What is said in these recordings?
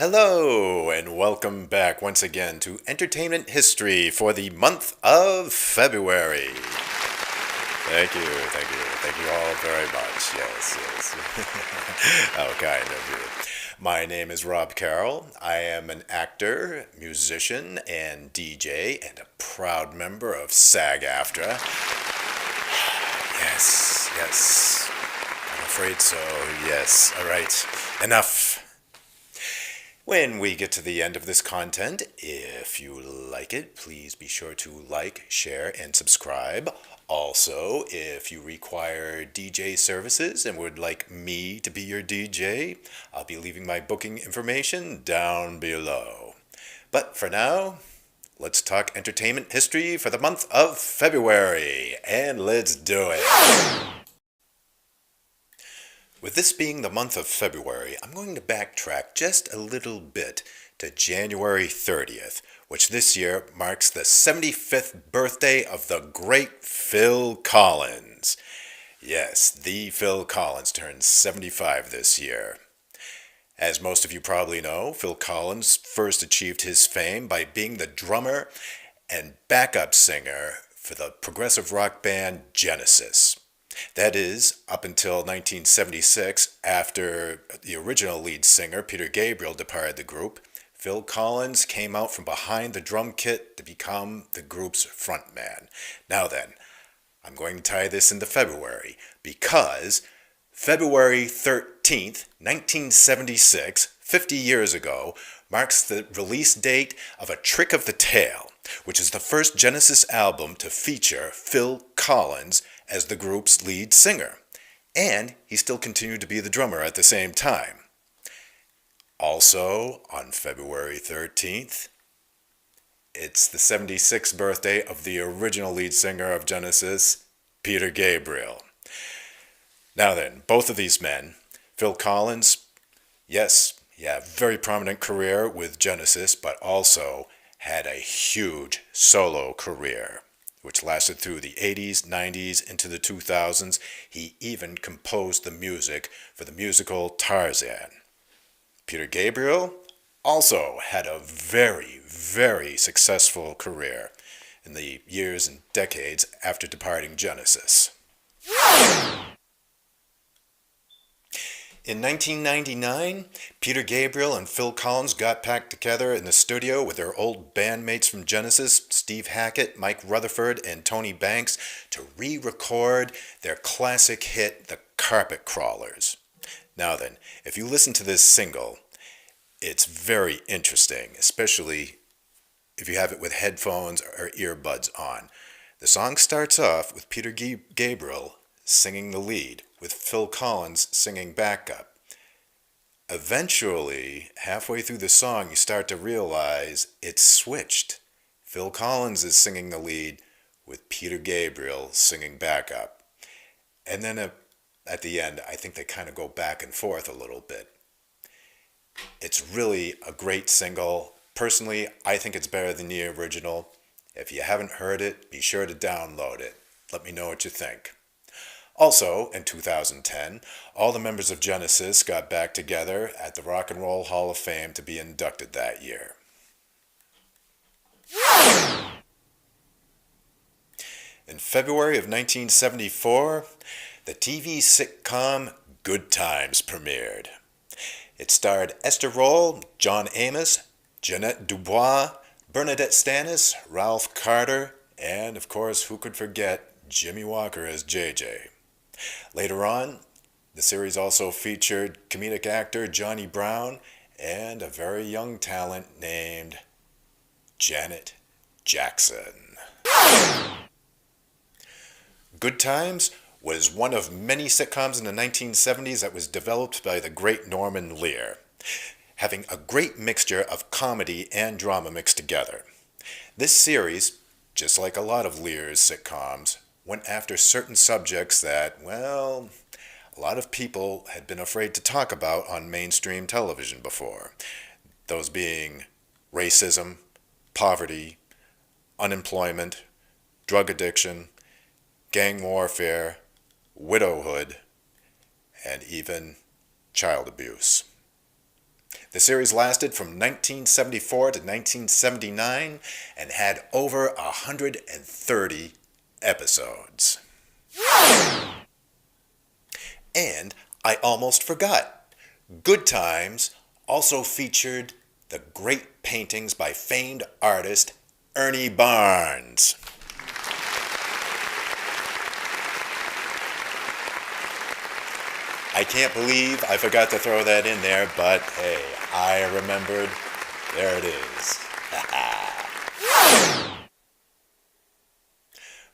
Hello, and welcome back once again to Entertainment History for the month of February. Thank you all very much. Yes. How kind of you. My name is Rob Carroll. I am an actor, musician, and DJ, and a proud member of SAG-AFTRA. Yes. I'm afraid so, yes. All right, enough. When we get to the end of this content, if you like it, please be sure to like, share, and subscribe. Also, if you require DJ services and would like me to be your DJ, I'll be leaving my booking information down below. But for now, let's talk entertainment history for the month of February, and let's do it. With this being the month of February, I'm going to backtrack just a little bit to January 30th, which this year marks the 75th birthday of the great Phil Collins. Yes, the Phil Collins turns 75 this year. As most of you probably know, Phil Collins first achieved his fame by being the drummer and backup singer for the progressive rock band Genesis. That is, up until 1976, after the original lead singer, Peter Gabriel, departed the group, Phil Collins came out from behind the drum kit to become the group's frontman. Now then, I'm going to tie this into February, because February 13th, 1976, 50 years ago, marks the release date of A Trick of the Tail, which is the first Genesis album to feature Phil Collins as the group's lead singer, and he still continued to be the drummer at the same time. Also, on February 13th, it's the 76th birthday of the original lead singer of Genesis, Peter Gabriel. Now then, both of these men, Phil Collins, yes, very prominent career with Genesis, but also had a huge solo career, which lasted through the 80s, 90s, into the 2000s. He even composed the music for the musical Tarzan. Peter Gabriel also had a very successful career in the years and decades after departing Genesis. In 1999, Peter Gabriel and Phil Collins got back together in the studio with their old bandmates from Genesis, Steve Hackett, Mike Rutherford, and Tony Banks, to re-record their classic hit, The Carpet Crawlers. Now then, if you listen to this single, it's very interesting, especially if you have it with headphones or earbuds on. The song starts off with Peter Gabriel singing the lead, with Phil Collins singing backup. Eventually, halfway through the song, you start to realize it's switched. Phil Collins is singing the lead with Peter Gabriel singing backup. And then at the end, I think they kind of go back and forth a little bit. It's really a great single. Personally, I think it's better than the original. If you haven't heard it, be sure to download it. Let me know what you think. Also, in 2010, all the members of Genesis got back together at the Rock and Roll Hall of Fame to be inducted that year. In February of 1974, the TV sitcom Good Times premiered. It starred Esther Roll, John Amos, Jeanette Dubois, Bernadette Stanis, Ralph Carter, and of course, who could forget Jimmy Walker as JJ. Later on, the series also featured comedic actor Johnny Brown and a very young talent named Janet Jackson. Good Times was one of many sitcoms in the 1970s that was developed by the great Norman Lear, having a great mixture of comedy and drama mixed together. This series, just like a lot of Lear's sitcoms, went after certain subjects that, well, a lot of people had been afraid to talk about on mainstream television before. Those being racism, poverty, unemployment, drug addiction, gang warfare, widowhood, and even child abuse. The series lasted from 1974 to 1979 and had over 130 episodes. And I almost forgot. Good Times also featured the great paintings by famed artist Ernie Barnes. I can't believe I forgot to throw that in there, but hey, I remembered. There it is.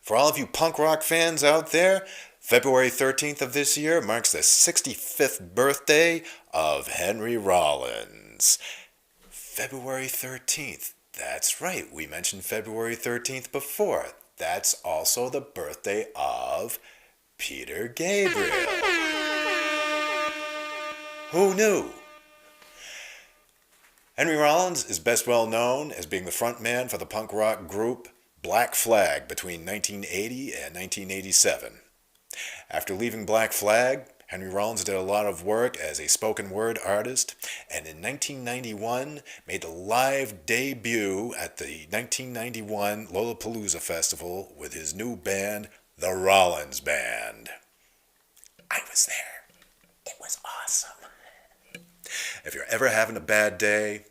For all of you punk rock fans out there, February 13th of this year marks the 65th birthday of Henry Rollins. February 13th. That's right, we mentioned February 13th before. That's also the birthday of Peter Gabriel. Who knew? Henry Rollins is best well known as being the frontman for the punk rock group Black Flag between 1980 and 1987. After leaving Black Flag, Henry Rollins did a lot of work as a spoken word artist, and in 1991 made a live debut at the 1991 Lollapalooza Festival with his new band, the Rollins Band. I was there. It was awesome. If you're ever having a bad day,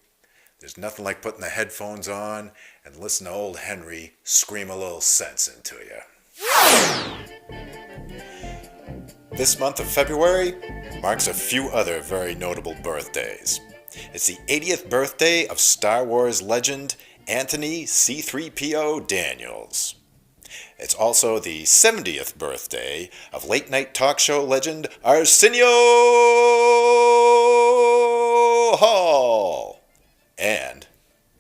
there's nothing like putting the headphones on and listen to old Henry scream a little sense into you. This month of February marks a few other very notable birthdays. It's the 80th birthday of Star Wars legend Anthony C-3PO Daniels. It's also the 70th birthday of late-night talk show legend Arsenio Hall. And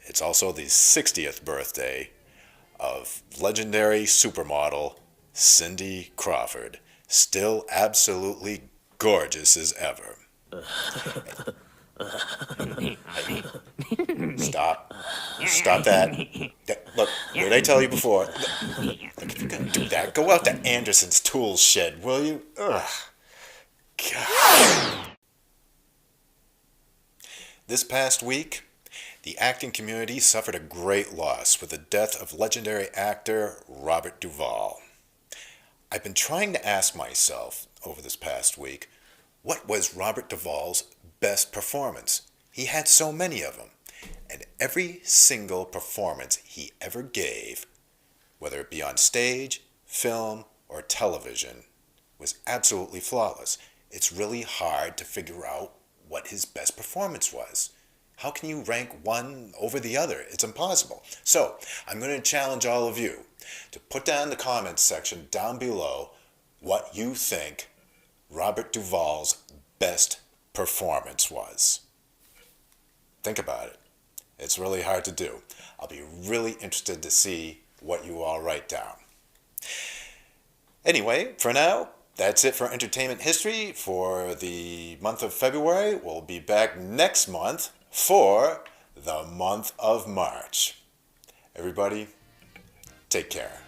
it's also the 60th birthday of legendary supermodel Cindy Crawford, still absolutely gorgeous as ever. Stop that. Look, what did I tell you before? Look, if you're going to do that, go out to Anderson's tool shed, will you? Ugh. God. This past week, the acting community suffered a great loss with the death of legendary actor Robert Duvall. I've been trying to ask myself over this past week, what was Robert Duvall's best performance? He had so many of them, and every single performance he ever gave, whether it be on stage, film, or television, was absolutely flawless. It's really hard to figure out what his best performance was. How can you rank one over the other? It's impossible. So, I'm going to challenge all of you to put down in the comments section down below what you think Robert Duvall's best performance was. Think about it. It's really hard to do. I'll be really interested to see what you all write down. Anyway, for now, that's it for entertainment history for the month of February. We'll be back next month for the month of March. Everybody, take care.